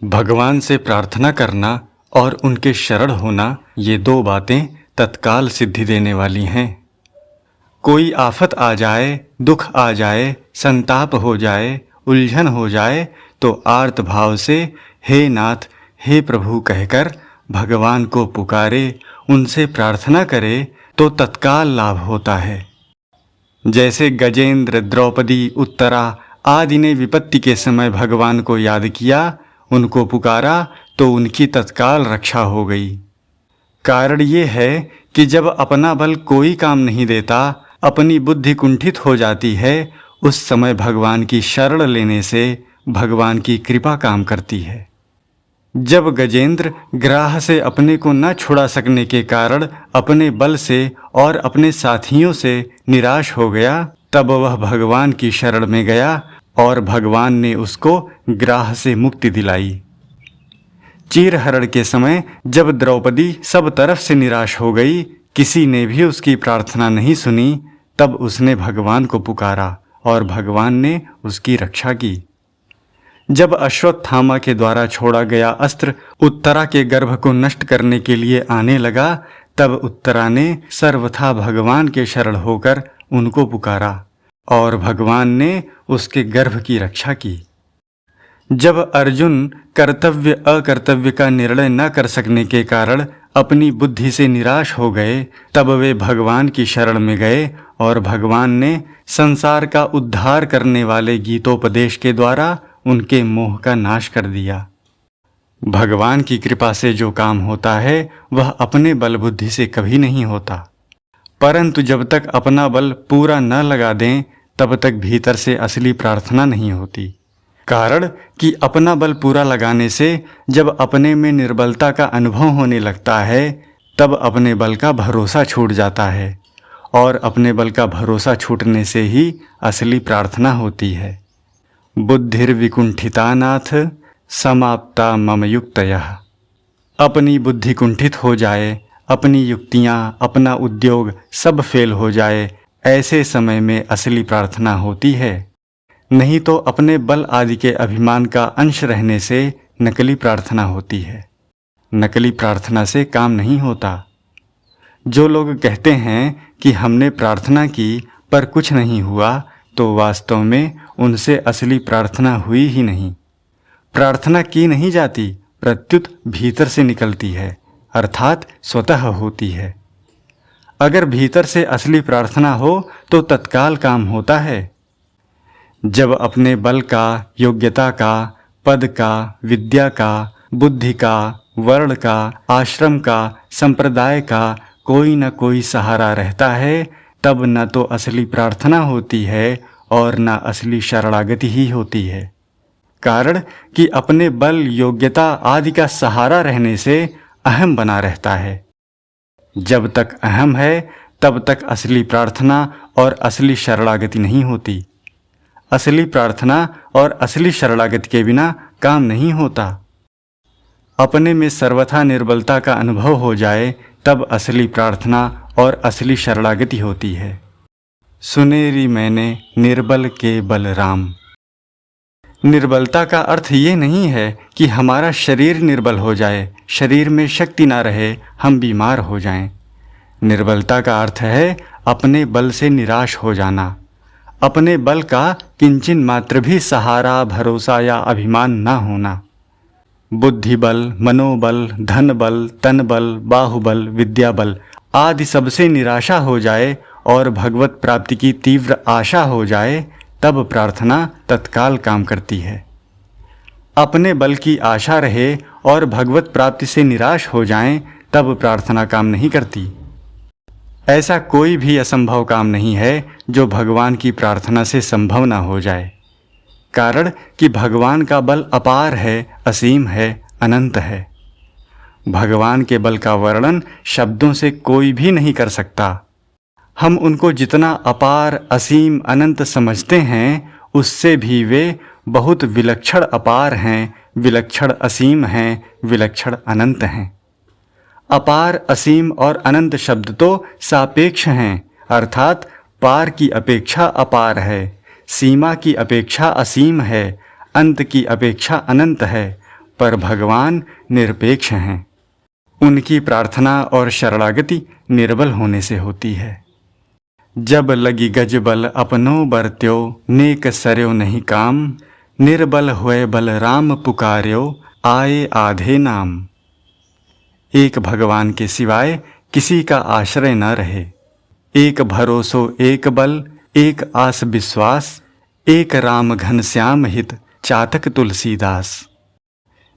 भगवान से प्रार्थना करना और उनके शरण होना, ये दो बातें तत्काल सिद्धि देने वाली हैं। कोई आफत आ जाए, दुख आ जाए, संताप हो जाए, उलझन हो जाए तो आर्त भाव से हे नाथ, हे प्रभु कहकर भगवान को पुकारे, उनसे प्रार्थना करे तो तत्काल लाभ होता है। जैसे गजेंद्र, द्रौपदी, उत्तरा आदि ने विपत्ति के समय भगवान को याद किया, उनको पुकारा तो उनकी तत्काल रक्षा हो गई। कारण ये है कि जब अपना बल कोई काम नहीं देता, अपनी बुद्धि कुंठित हो जाती है, उस समय भगवान की शरण लेने से भगवान की कृपा काम करती है। जब गजेंद्र ग्राह से अपने को न छुड़ा सकने के कारण अपने बल से और अपने साथियों से निराश हो गया, तब वह भगवान की शरण में गया और भगवान ने उसको ग्राह से मुक्ति दिलाई। चीरहरण के समय जब द्रौपदी सब तरफ से निराश हो गई, किसी ने भी उसकी प्रार्थना नहीं सुनी, तब उसने भगवान को पुकारा और भगवान ने उसकी रक्षा की। जब अश्वत्थामा के द्वारा छोड़ा गया अस्त्र उत्तरा के गर्भ को नष्ट करने के लिए आने लगा, तब उत्तरा ने सर्वथा भगवान के शरण होकर उनको पुकारा और भगवान ने उसके गर्भ की रक्षा की। जब अर्जुन कर्तव्य अकर्तव्य का निर्णय न कर सकने के कारण अपनी बुद्धि से निराश हो गए, तब वे भगवान की शरण में गए और भगवान ने संसार का उद्धार करने वाले गीतोपदेश के द्वारा उनके मोह का नाश कर दिया। भगवान की कृपा से जो काम होता है वह अपने बल बुद्धि से कभी नहीं होता, परंतु जब तक अपना बल पूरा न लगा दें तब तक भीतर से असली प्रार्थना नहीं होती। कारण कि अपना बल पूरा लगाने से जब अपने में निर्बलता का अनुभव होने लगता है, तब अपने बल का भरोसा छूट जाता है और अपने बल का भरोसा छूटने से ही असली प्रार्थना होती है। बुद्धिर्विकुंठिता नाथ समाप्ता मम युक्तयः। अपनी बुद्धि कुंठित हो जाए, अपनी युक्तियाँ, अपना उद्योग सब फेल हो जाए, ऐसे समय में असली प्रार्थना होती है। नहीं तो अपने बल आदि के अभिमान का अंश रहने से नकली प्रार्थना होती है। नकली प्रार्थना से काम नहीं होता। जो लोग कहते हैं कि हमने प्रार्थना की पर कुछ नहीं हुआ, तो वास्तव में उनसे असली प्रार्थना हुई ही नहीं। प्रार्थना की नहीं जाती, प्रत्युत भीतर से निकलती है, अर्थात स्वतः होती है। अगर भीतर से असली प्रार्थना हो तो तत्काल काम होता है। जब अपने बल का, योग्यता का, पद का, विद्या का, बुद्धि का, वर्ण का, आश्रम का, संप्रदाय का कोई न कोई सहारा रहता है, तब न तो असली प्रार्थना होती है और न असली शरणागति ही होती है। कारण कि अपने बल, योग्यता आदि का सहारा रहने से अहम बना रहता है। जब तक अहम है तब तक असली प्रार्थना और असली शरणागति नहीं होती। असली प्रार्थना और असली शरणागति के बिना काम नहीं होता। अपने में सर्वथा निर्बलता का अनुभव हो जाए, तब असली प्रार्थना और असली शरणागति होती है। सुनेरी मैंने निर्बल के बल राम। निर्बलता का अर्थ ये नहीं है कि हमारा शरीर निर्बल हो जाए, शरीर में शक्ति ना रहे, हम बीमार हो जाएं। निर्बलता का अर्थ है अपने बल से निराश हो जाना, अपने बल का किंचिन मात्र भी सहारा, भरोसा या अभिमान न होना। बुद्धि बल, मनोबल, धन बल, तन बल, बाहुबल, विद्या बल आदि सबसे निराशा हो जाए और भगवत प्राप्ति की तीव्र आशा हो जाए, तब प्रार्थना तत्काल काम करती है। अपने बल की आशा रहे और भगवत प्राप्ति से निराश हो जाएं, तब प्रार्थना काम नहीं करती। ऐसा कोई भी असंभव काम नहीं है जो भगवान की प्रार्थना से संभव ना हो जाए। कारण कि भगवान का बल अपार है, असीम है, अनंत है। भगवान के बल का वर्णन शब्दों से कोई भी नहीं कर सकता। हम उनको जितना अपार, असीम, अनंत समझते हैं, उससे भी वे बहुत विलक्षण अपार हैं, विलक्षण असीम हैं, विलक्षण अनंत हैं। अपार, असीम और अनंत शब्द तो सापेक्ष हैं, अर्थात पार की अपेक्षा अपार है, सीमा की अपेक्षा असीम है, अंत की अपेक्षा अनंत है, पर भगवान निरपेक्ष हैं। उनकी प्रार्थना और शरणागति निर्बल होने से होती है। जब लगी गज बल अपनो बरत्यो, नेक सरयो नहीं काम, निर्बल हुए बल राम पुकार्यो, आए आधे नाम। एक भगवान के सिवाय किसी का आश्रय न रहे। एक भरोसो एक बल, एक आस विश्वास, एक राम घनश्याम हित, चातक तुलसीदास।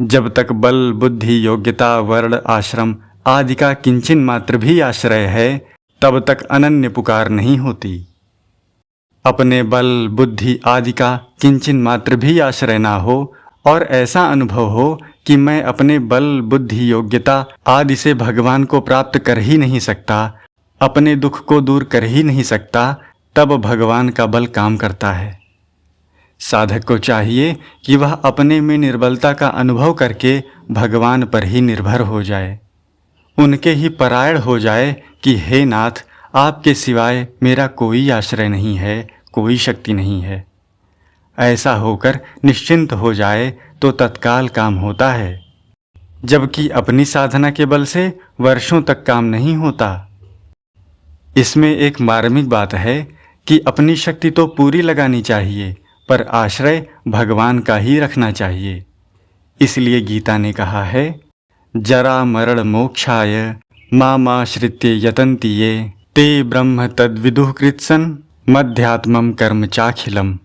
जब तक बल बुद्धि योग्यता वर्ण आश्रम आदि का किंचन मात्र भी आश्रय है, तब तक अनन्य पुकार नहीं होती। अपने बल बुद्धि आदि का किंचन मात्र भी आश्रय ना हो और ऐसा अनुभव हो कि मैं अपने बल बुद्धि योग्यता आदि से भगवान को प्राप्त कर ही नहीं सकता, अपने दुख को दूर कर ही नहीं सकता, तब भगवान का बल काम करता है। साधक को चाहिए कि वह अपने में निर्बलता का अनुभव करके भगवान पर ही निर्भर हो जाए, उनके ही परायण हो जाए कि हे नाथ, आपके सिवाय मेरा कोई आश्रय नहीं है, कोई शक्ति नहीं है। ऐसा होकर निश्चिंत हो जाए तो तत्काल काम होता है, जबकि अपनी साधना के बल से वर्षों तक काम नहीं होता। इसमें एक मार्मिक बात है कि अपनी शक्ति तो पूरी लगानी चाहिए, पर आश्रय भगवान का ही रखना चाहिए। इसलिए गीता ने कहा है, जरा मरण मोक्षाय मामाश्रित्य यतन्ति ये, ते ब्रह्म तद्विदुः कृत्सन् मध्यात्मम कर्म चाखिलम।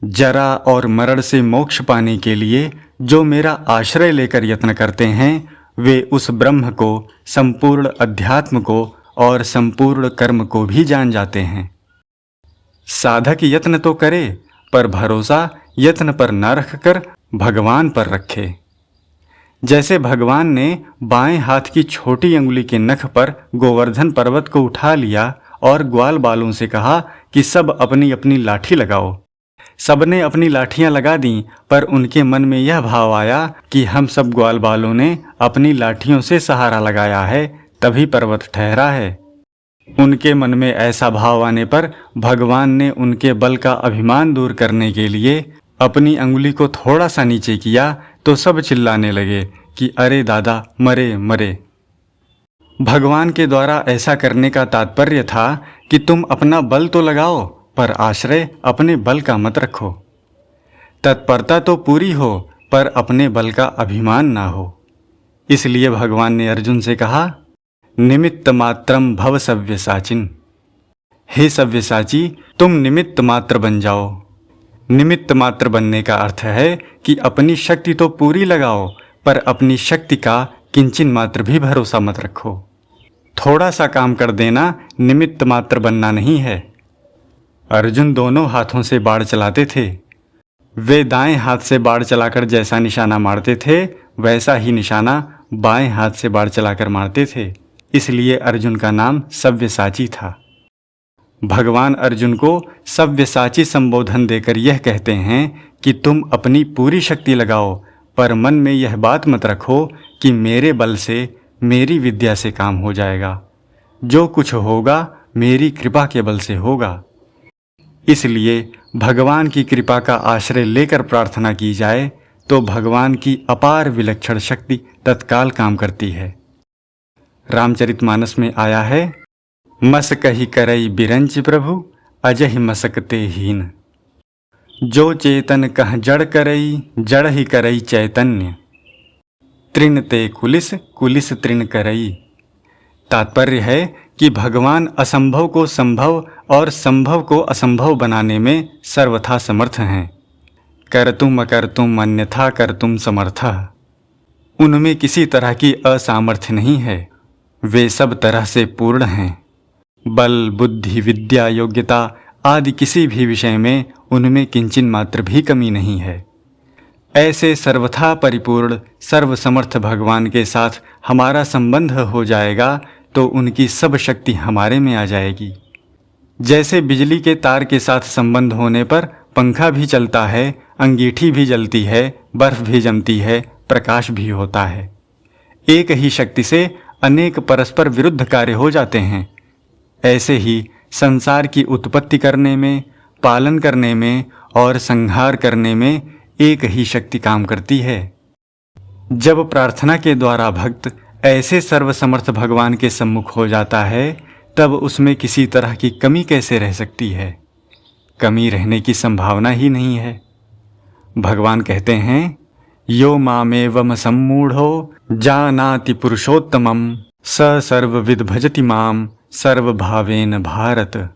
जरा और मरण से मोक्ष पाने के लिए जो मेरा आश्रय लेकर यत्न करते हैं, वे उस ब्रह्म को, संपूर्ण अध्यात्म को और संपूर्ण कर्म को भी जान जाते हैं। साधक यत्न तो करे, पर भरोसा यत्न पर न रखकर भगवान पर रखे। जैसे भगवान ने बाएं हाथ की छोटी अंगुली के नख पर गोवर्धन पर्वत को उठा लिया और ग्वाल बालों से कहा कि सब अपनी अपनी लाठी लगाओ। सबने अपनी लाठियां लगा दी, पर उनके मन में यह भाव आया कि हम सब ग्वाल बालों ने अपनी लाठियों से सहारा लगाया है, तभी पर्वत ठहरा है। उनके मन में ऐसा भाव आने पर भगवान ने उनके बल का अभिमान दूर करने के लिए अपनी अंगुली को थोड़ा सा नीचे किया तो सब चिल्लाने लगे कि अरे दादा, मरे मरे। भगवान के द्वारा ऐसा करने का तात्पर्य था कि तुम अपना बल तो लगाओ, पर आश्रय अपने बल का मत रखो। तत्परता तो पूरी हो, पर अपने बल का अभिमान ना हो। इसलिए भगवान ने अर्जुन से कहा, निमित्त मात्रम भव सव्यसाचिन। हे सव्यसाची, तुम निमित्त मात्र बन जाओ। निमित्त मात्र बनने का अर्थ है कि अपनी शक्ति तो पूरी लगाओ, पर अपनी शक्ति का किंचिन मात्र भी भरोसा मत रखो। थोड़ा सा काम कर देना निमित्त मात्र बनना नहीं है। अर्जुन दोनों हाथों से बाण चलाते थे। वे दाएं हाथ से बाण चलाकर जैसा निशाना मारते थे, वैसा ही निशाना बाएं हाथ से बाण चलाकर मारते थे। इसलिए अर्जुन का नाम सव्यसाची था। भगवान अर्जुन को सव्यसाची संबोधन देकर यह कहते हैं कि तुम अपनी पूरी शक्ति लगाओ, पर मन में यह बात मत रखो कि मेरे बल से, मेरी विद्या से काम हो जाएगा। जो कुछ होगा मेरी कृपा के बल से होगा। इसलिए भगवान की कृपा का आश्रय लेकर प्रार्थना की जाए तो भगवान की अपार विलक्षण शक्ति तत्काल काम करती है। रामचरितमानस में आया है, मसकहि करई बिरंच प्रभु, अजहि मसकते हीन। जो चेतन कह जड़ करई, जड़ ही करई चैतन्य। तृण ते कुलिस, कुलिस तृण करई। तात्पर्य है कि भगवान असंभव को संभव और संभव को असंभव बनाने में सर्वथा समर्थ हैं। कर्तुम अकर्तुम अन्यथा कर्तुम समर्थः। उनमें किसी तरह की असामर्थ्य नहीं है, वे सब तरह से पूर्ण हैं। बल बुद्धि विद्या योग्यता आदि किसी भी विषय में उनमें किंचिन मात्र भी कमी नहीं है। ऐसे सर्वथा परिपूर्ण सर्वसमर्थ भगवान के साथ हमारा संबंध हो जाएगा तो उनकी सब शक्ति हमारे में आ जाएगी। जैसे बिजली के तार के साथ संबंध होने पर पंखा भी चलता है, अंगीठी भी जलती है, बर्फ भी जमती है, प्रकाश भी होता है। एक ही शक्ति से अनेक परस्पर विरुद्ध कार्य हो जाते हैं। ऐसे ही संसार की उत्पत्ति करने में, पालन करने में और संहार करने में एक ही शक्ति काम करती है। जब प्रार्थना के द्वारा भक्त ऐसे सर्वसमर्थ भगवान के सम्मुख हो जाता है, तब उसमें किसी तरह की कमी कैसे रह सकती है? कमी रहने की संभावना ही नहीं है। भगवान कहते हैं, यो मामेवम सम्मूढ़ो जानाति पुरुषोत्तमम स सर्वविद भजति माम सर्वभावेन भारत।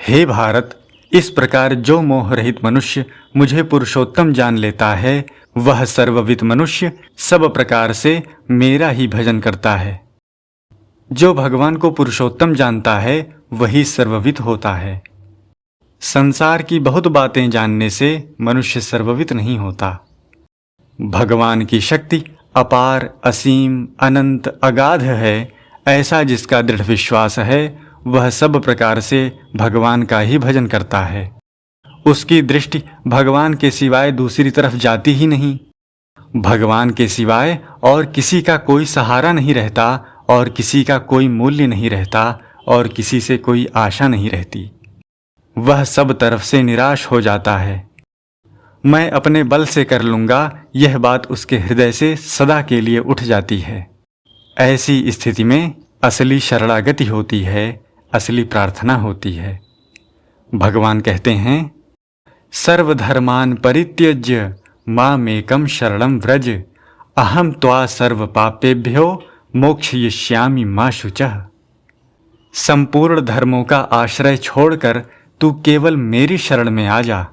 हे भारत, इस प्रकार जो मोह रहित मनुष्य मुझे पुरुषोत्तम जान लेता है, वह सर्वविद मनुष्य सब प्रकार से मेरा ही भजन करता है। जो भगवान को पुरुषोत्तम जानता है वही सर्वविद होता है। संसार की बहुत बातें जानने से मनुष्य सर्वविद नहीं होता। भगवान की शक्ति अपार, असीम, अनंत, अगाध है, ऐसा जिसका दृढ़ विश्वास है, वह सब प्रकार से भगवान का ही भजन करता है। उसकी दृष्टि भगवान के सिवाय दूसरी तरफ जाती ही नहीं। भगवान के सिवाय और किसी का कोई सहारा नहीं रहता, और किसी का कोई मूल्य नहीं रहता, और किसी से कोई आशा नहीं रहती। वह सब तरफ से निराश हो जाता है। मैं अपने बल से कर लूँगा, यह बात उसके हृदय से सदा के लिए उठ जाती है। ऐसी स्थिति में असली शरणागति होती है, असली प्रार्थना होती है। भगवान कहते हैं, सर्वधर्मान परित्यज्य मामेकं शरणं व्रज अहम त्वा सर्व पापेभ्यो मोक्षयिष्यामि मा शुचः। संपूर्ण धर्मों का आश्रय छोड़कर तू केवल मेरी शरण में आ जा,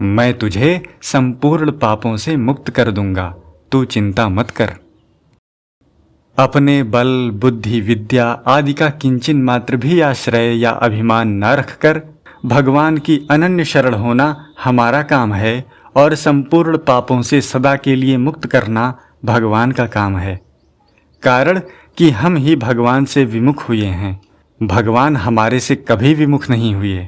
मैं तुझे संपूर्ण पापों से मुक्त कर दूंगा, तू चिंता मत कर। अपने बल, बुद्धि, विद्या आदि का किंचन मात्र भी आश्रय या अभिमान न रखकर भगवान की अनन्य शरण होना हमारा काम है, और संपूर्ण पापों से सदा के लिए मुक्त करना भगवान का काम है। कारण कि हम ही भगवान से विमुख हुए हैं, भगवान हमारे से कभी विमुख नहीं हुए।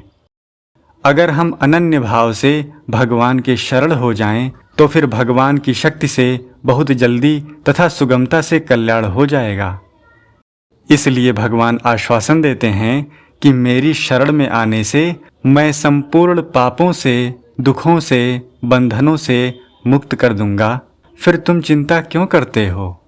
अगर हम अनन्य भाव से भगवान के शरण हो जाएं, तो फिर भगवान की शक्ति से बहुत जल्दी तथा सुगमता से कल्याण हो जाएगा। इसलिए भगवान आश्वासन देते हैं कि मेरी शरण में आने से मैं संपूर्ण पापों से, दुखों से, बंधनों से मुक्त कर दूंगा। फिर तुम चिंता क्यों करते हो?